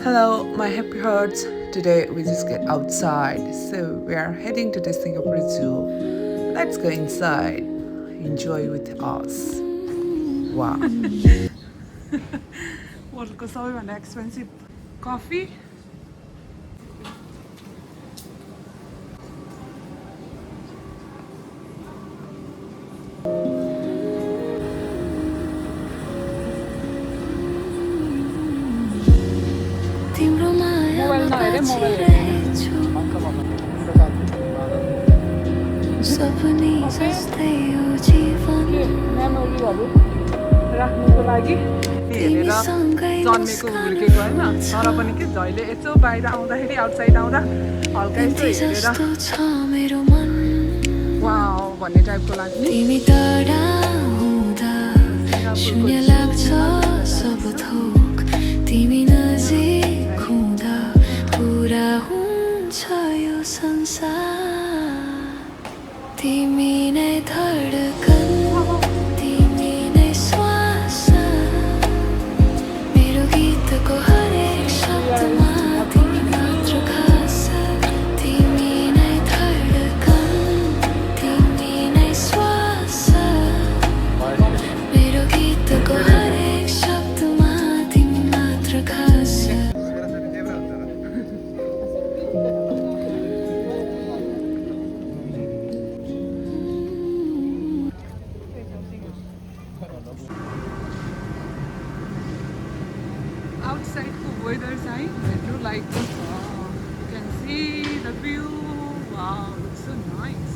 Hello, my happy hearts. Today we just get outside, so we are heading to the Singapore Zoo. Let's go inside. Enjoy with us. Wow. वर्ल्डको सबैभन्दा expensive coffee mobile नहेरे mobile मेमोरीहरू राख्नुको लागि हेरेर जन्मेको हुर्केको होइन तर पनि के जहिले यसो बाहिर आउँदाखेरि आउटसाइड आउँदा हल्का यसो हेरेर वाउ भन्ने टाइपको लाग्ने तिमी नै धडकन तिमी नै श्वास मेरो गीतको हरेक शब्दमा तिमी मात्र खास तिमी नै धडकन तिमी नै श्वास मेरो गीतको हरेक शब्दमा तिमी मात्र खास outside the weather side, I do like this. You can see the view. Wow, it's so nice.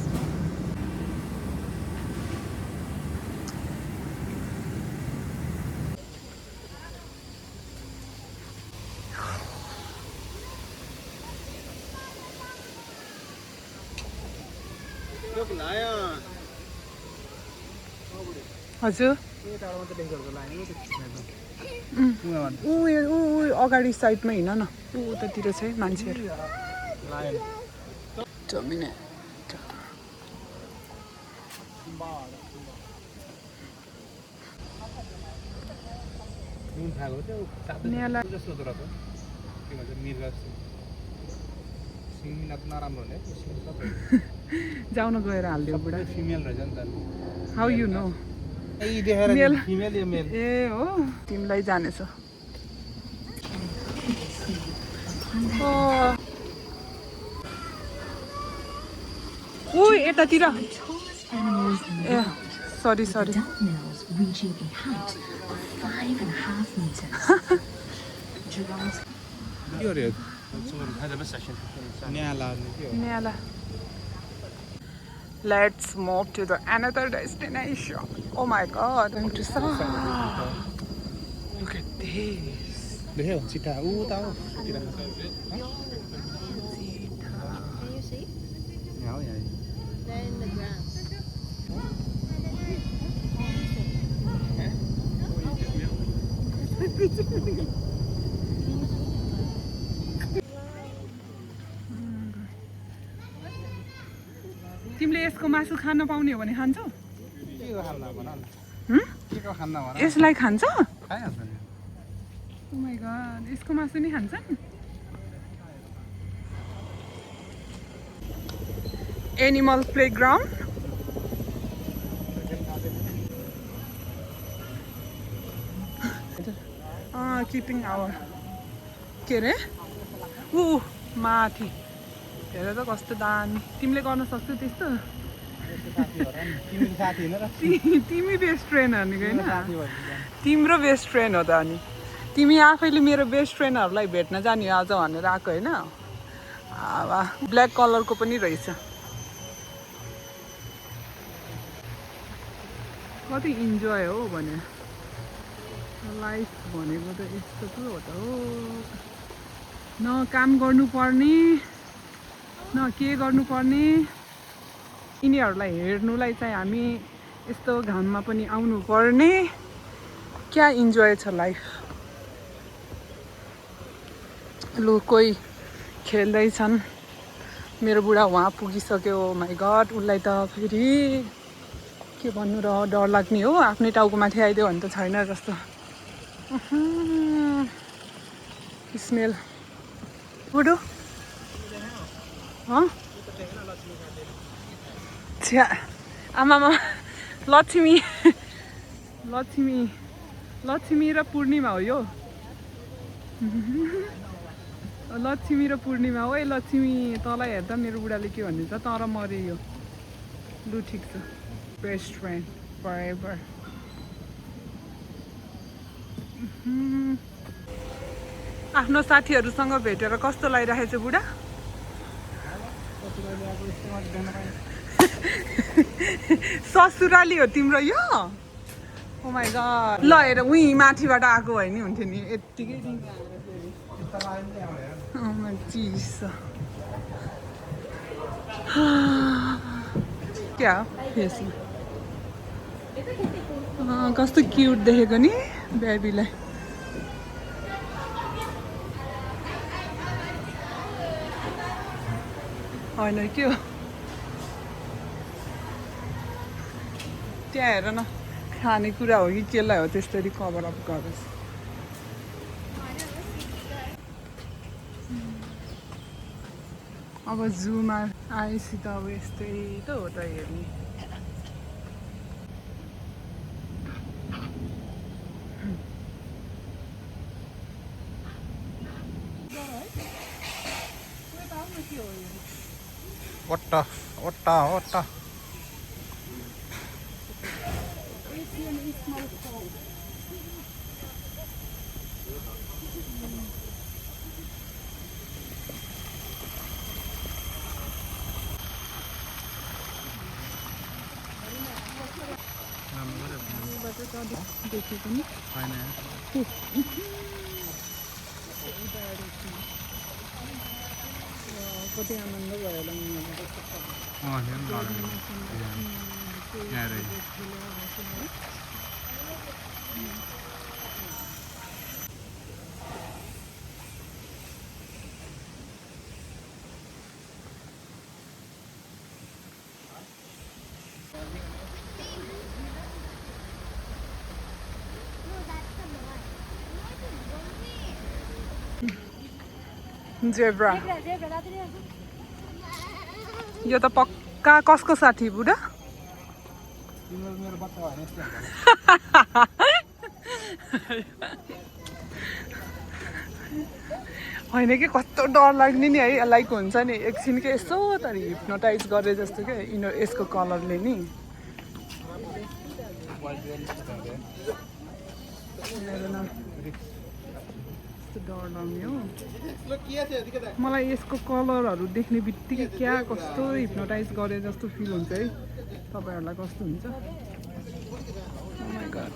हजुर ऊ अगाडि साइडमा हिँड न ऊ उतातिर छ है मान्छेहरू जाउन गएर हालिदियो बुढा हाउ यु नो ए हो तिमीलाई जानेछ ओ यतातिर ए sorry न्याला Let's move to the another destination. Oh my God! I'm to saw. Look at this. Can you see? They're in the grass. तिमीले यसको मासु खान पाउने हो भने खान्छौ यसलाई खान्छ Oh my God, यसको मासु नि खान्छन् एनिमल प्लेग्राउन्ड किपिङ आवर के अरे ऊ माथि हेर त कस्तो दामी तिमीले गर्न सक्छौ त्यस्तो तिमी बेस्ट फ्रेन्ड भनेको होइन तिम्रो बेस्ट फ्रेन्ड हो त अनि तिमी आफैले मेरो बेस्ट फ्रेन्डहरूलाई भेट्न जाने आज भनेर आएको होइन ब्ल्याक कलरको पनि रहेछ कति इन्जोय हो भने लाइफ भनेको त यस्तो पो हो त हो न काम गर्नुपर्ने न के गर्नुपर्ने यिनीहरूलाई हेर्नुलाई चाहिँ हामी यस्तो घाममा पनि आउनु पर्ने क्या इन्जोय छ लाइफ लु कोही खेल्दैछन् मेरो बुढा वहाँ पुगिसक्यो माई गड उसलाई त फेरि के भन्नु र डर लाग्ने हो आफ्नै टाउको माथि आइदियो भने त छैन जस्तो स्मेल बुढो छ्या आमामा लक्ष्मी लक्ष्मी लक्ष्मी र पूर्णिमा हो यो लक्ष्मी र पूर्णिमा हो है लक्ष्मी तँलाई हेर्दा मेरो बुढाले के भन्नुहुन्छ तर मरे यो लु ठिक छ बेस्ट फ्रेन्ड फरएभर आफ्नो साथीहरूसँग भेटेर कस्तो लागिरहेछ बुढा ससुराली हो तिम्रो यो ओ माइ गॉड ल हेर उही माथिबाट आएको भए नि हुन्थ्यो नि यत्तिकै चिसो क्या कस्तो क्युट देखेको नि बेबीलाई होइन के हो त्यहाँ हेर न खानेकुरा हो कि केलाई हो त्यसरी कभर अप गरेछ अब जूमा आएपछि त अब यस्तै त हो त हेर्ने ओट्टा ओट्टा ओट्टा देखेको नि कति आनन्द भयो होला जेब्रा यो त पक्का कसको साथी बुढा होइन कि कस्तो डर लाग्ने नि है लाइक हुन्छ नि एकछिनकै यसो तर हिप्नोटाइज गरे जस्तो क्या यसको कलरले नि डर लाग्ने हो मलाई यसको कलरहरू देख्ने बित्तिकै क्या कस्तो हिप्नोटाइज गरे जस्तो फिल हुन्छ है तपाईँहरूलाई कस्तो हुन्छ Oh my God.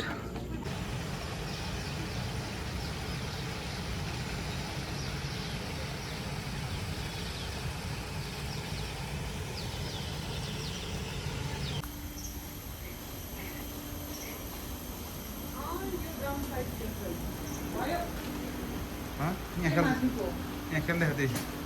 यहाँ खेल्दै थियो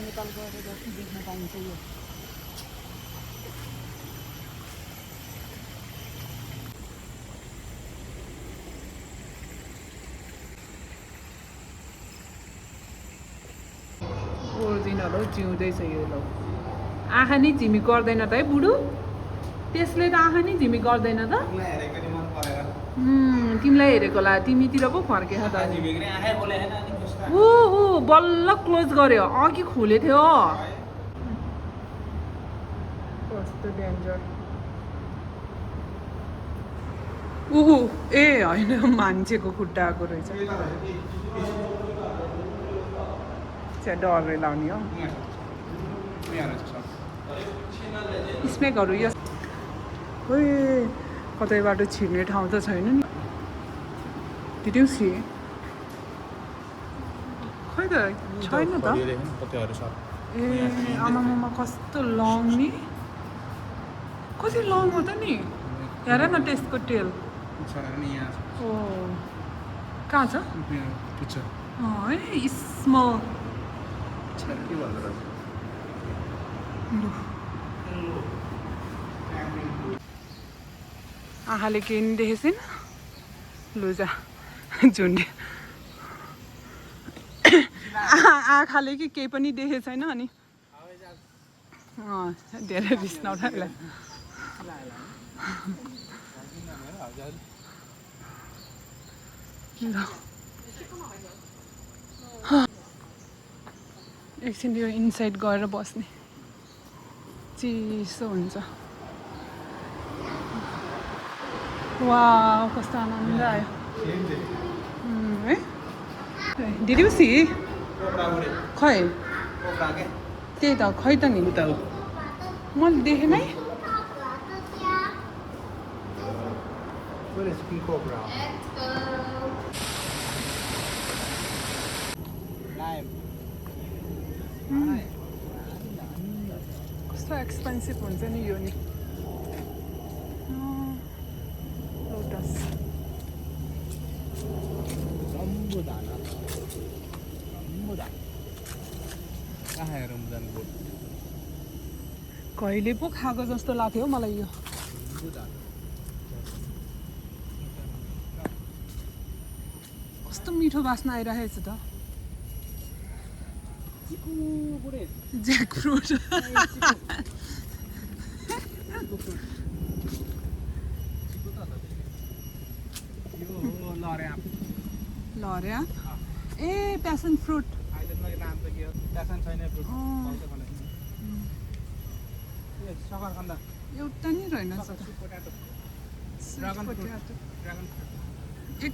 नेपाल गएर जति देख्न पाइन्छ यो ओरिजिनल हो जिउँदैछ यो ल आँखा नि झिमिक गर्दैन त है बुढो त्यसले त आँखा नि झिमिक गर्दैन त तिमीलाई हेरेको होला तिमीतिर पो फर्केछ त ऊ बल्ल क्लोज गर्यो अघि खुले थियो कस्तो डेन्जर ए होइन मान्छेको खुट्टा आएको रहेछ डरले लाउने हो स्नेकहरू यो ओए कतैबाट छिर्ने ठाउँ त छैन नि दिदिउसी खै त छैन त ए आमामामा कस्तो लङ नि कति लङ हो त नि हेर न त्यसको टेल ओ कहाँ छ है स्मल आँखाले केही नि देखेको छैन लुजा झुन्डे आँखाले कि केही पनि देखेको छैन अनि धेरै रिस नउठाइला एकछिन यो इनसाइड गएर बस्ने चिसो हुन्छ वा कस्तो आनन्द आयो है दिदिउसी खै त्यही त खै त नि मैले देखेँ नै कस्तो एक्सपेन्सिभ हुन्छ नि यो नि लोटस कहिले पो खाएको जस्तो लाग्यो हौ मलाई यो कस्तो मिठो बास्ना आइरहेको छ त ज्याकफ्रुट लर्या ए प्यासन फ्रुट एउटा नि रहेनछ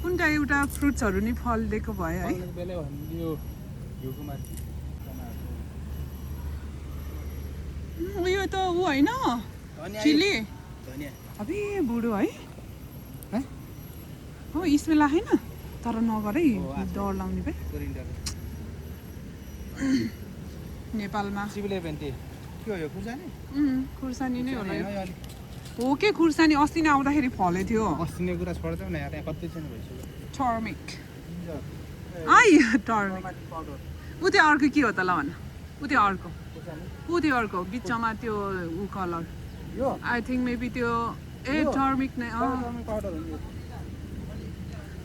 कुनटा एउटा फ्रुट्सहरू नि फल दिएको भयो है उयो त ऊ होइन चिली अबे बुढो है हो स्मेल आएन तर नगर है डर लाउने भाइ नेपालमा खुर्सानी नै होला हो के खुर्सानी अस्ति नै आउँदाखेरि फलेको थियो टर्मिक आई टर्मिक ऊ त्यो अर्को के हो त ल भन ऊ त्यो अर्को बिचमा त्यो ऊ कलर आई थिङ्क मेबी त्यो ए टर्मिक नै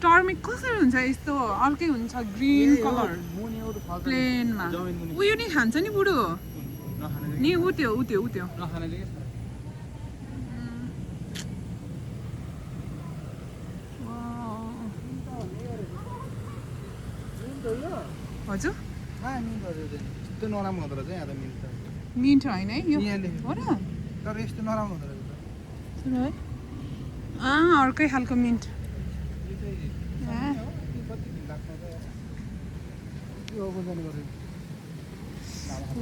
टर्मिक कसरी हुन्छ यस्तो अर्कै हुन्छ ग्रिन कलर प्लेनमा उयो नि खान्छ नि बुढो नि ऊ त्यो हजुर मिन्ट होइन है यो हो र अर्कै खालको minute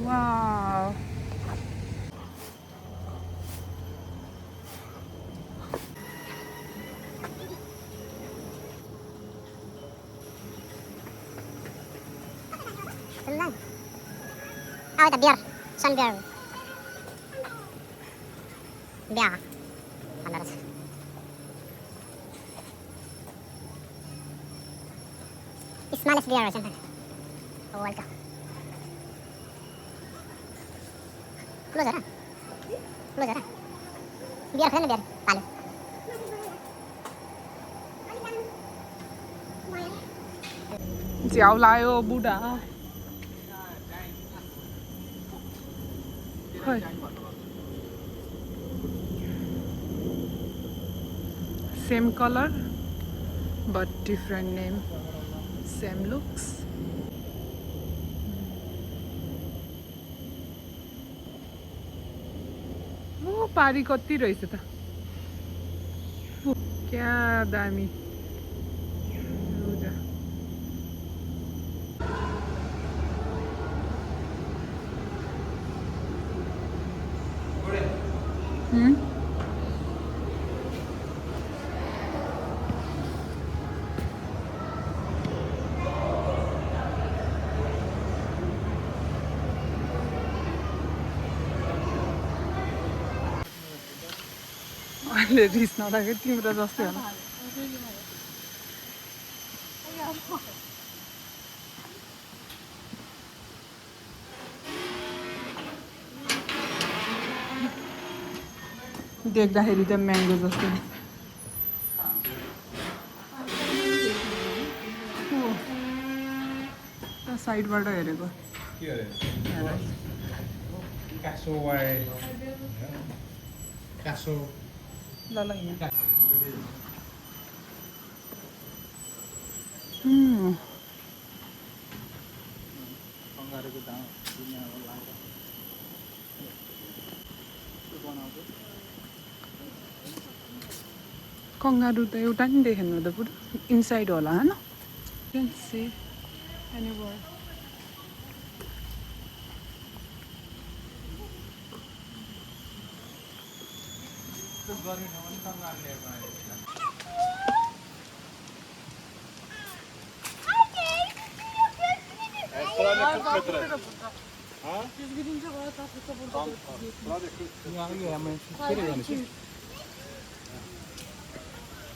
wow Oh, the beer. Sun beer. Beer. Another. Smallest beer, isn't it? Oh, welcome. Closer. Beer, friend, beer. Palu. झ्याउ लायो बुढा Same color but different name, same looks. Oh, पारी कति रहेछ त क्या दामी अहिले रिस नराखेको तिम्रो जस्तै होला देख्दाखेरि त म्याङ्गो जस्तो साइडबाट हेरेको ल ल यहाँ कंगारू त एउटा नि देखेन त पुरो इनसाइड होला हैन कैन सी एनीवेयर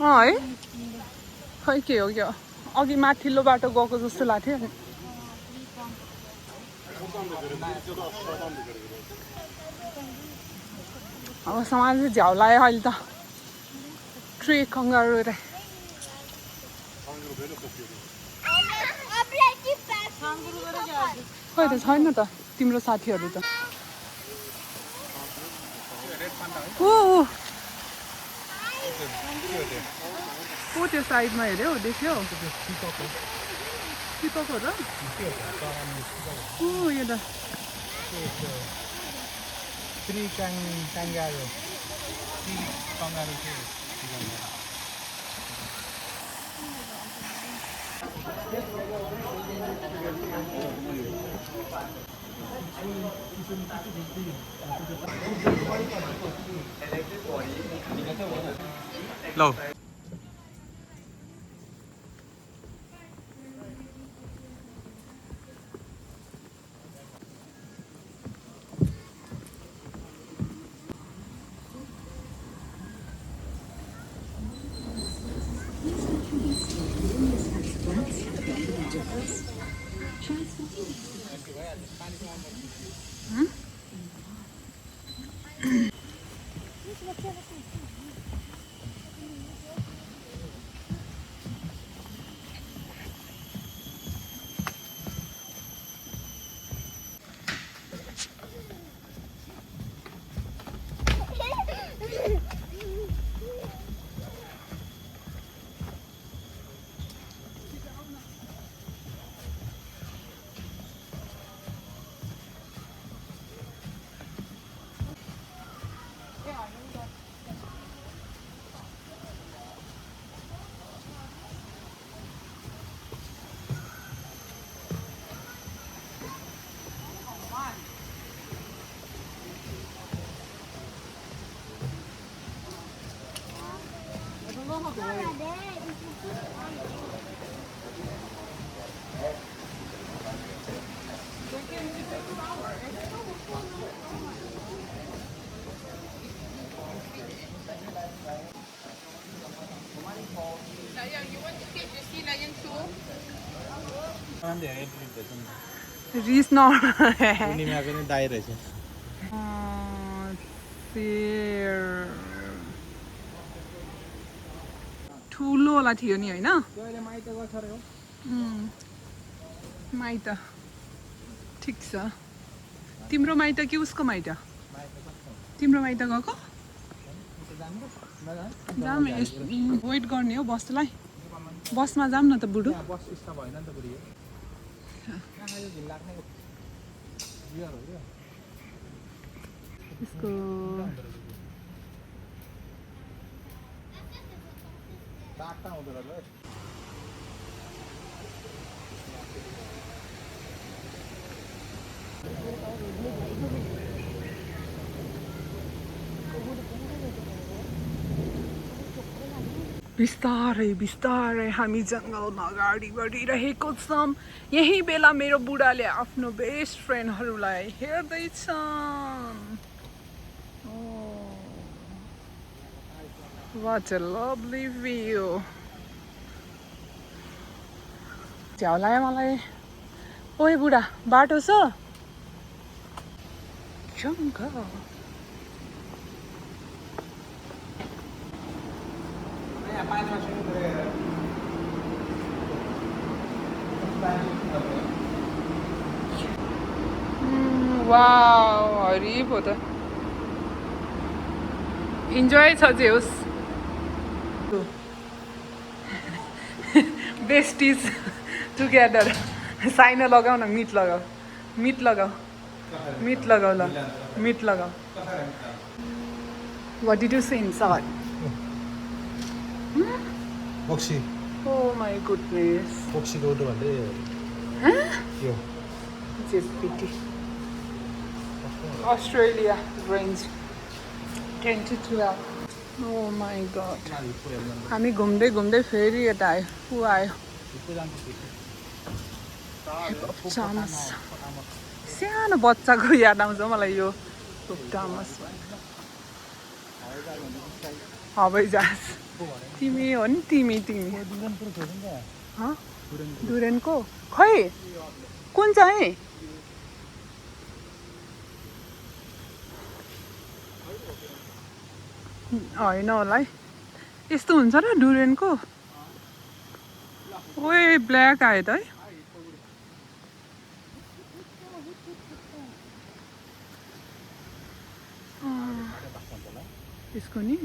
है खै के हो क्या अघि माथिल्लो बाटो गएको जस्तो लाग्थ्यो नि अब समाज झ्याउ लाग्यो अहिले त ट्रे कंगारू रे खै त छैन त तिम्रो साथीहरू त ओ त्यो साइडमा हेऱ्यौ देख्यौ पिकअप हो र ओ यो त Lâu. रिस पूर्णिमाको नि दाइ रहेछ ठुलो होला थियो नि होइन माइत ठिक छ तिम्रो माइत कि उसको माइत तिम्रो माइत गएको जाम वेट गर्ने हो बसलाई बसमा जाम न त बुढो बस स्टप होइन नि त बुढी यसको बाटा हुँदो रहेछ बिस्तारै बिस्तारै हामी जङ्गलमा अगाडि बढिरहेको छौँ। यही बेला मेरो बुढाले आफ्नो बेस्ट फ्रेन्डहरूलाई हेर्दैछन्। What a lovely view. झ्याउलायो मलाई। ओए बुढा बाटो छ? जङ्गल। वाउ हरि पो त इन्जोय छ जे होस्। बेस्टिज टुगेदर साइन लगाऊ न मिट लगाऊ मिट लगाऊ मिट लगाऊ ल मिट लगाऊ। What did you say inside? बक्सी Oh my goodness. बक्सी रोड भन्दै यो Just pity. Australia range 10 to 12. Oh my god. हामी घुम्दै घुम्दै फेरि यता आयो। ऊ आयो हिप्पोपोटामस। सानो बच्चाको याद आउँछ मलाई यो हिप्पोपोटामस भनेर। हवाईजहाज तिमी हो नि तिमी तिमी डुरेनको खै कुन चाहिँ होइन होला है यस्तो हुन्छ र डुरेनको। ओए ब्ल्याक आयो त है। यसको नि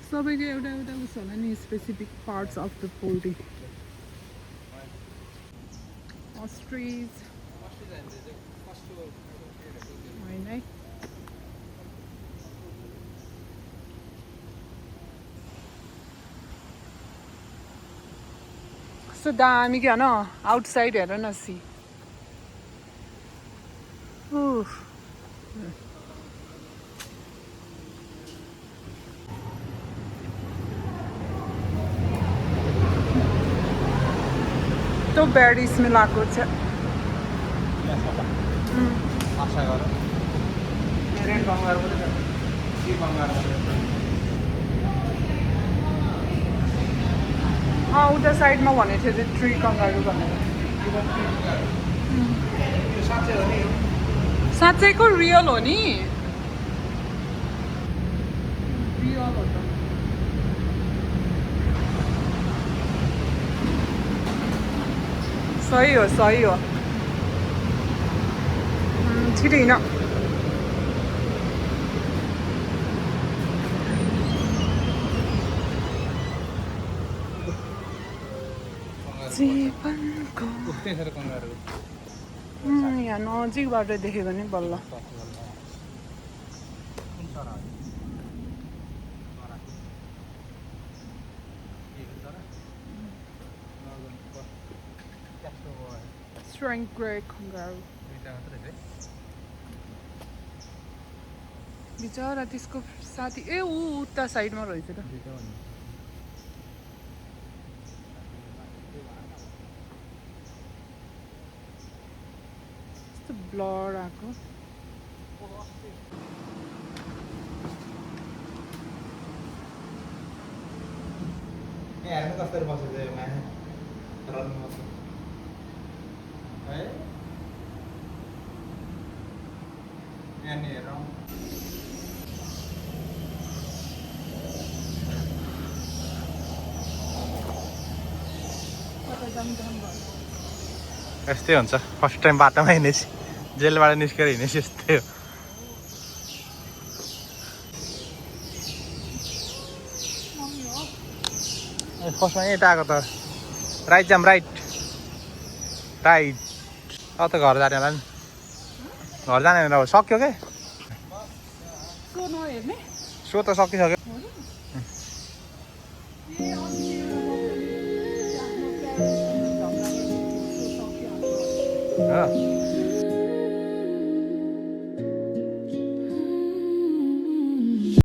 सबैको एउटा एउटा उस होला नि specific parts of the poultry. Ostrich होइन है कस्तो दामी क्या न आउटसाइड हेर न सी। तो बैड स्मेल आएको छ। आशा गर उता साइडमा भनेको थियो त्यो ट्री कङ्गारू भनेर। साँच्चैको रियल हो नि रियल हो त। सही हो सही हो छिटो हिँड। जीवनको यहाँ नजिकबाट देख्यो भने बल्ल। Strength grey kangaroo. बिचरा त्यसको साथी ए ऊ उता साइडमा रहेछ त। कस्तो ब्लर आएको। हेर्नु कसरी बसेछ यो माया रन्नु बस्छ है यहाँनिर हेरौँ। यस्तै हुन्छ फर्स्ट टाइम बाटोमा हिँडेपछि जेलबाट निस्केर हिँडेपछि यस्तै हो। फर्स्टमा यता आएको त राइट जाम राइट राइट अब त घर जाने होला नि घर जाने होला सक्यो क्या सो त सकिसक्यो। हो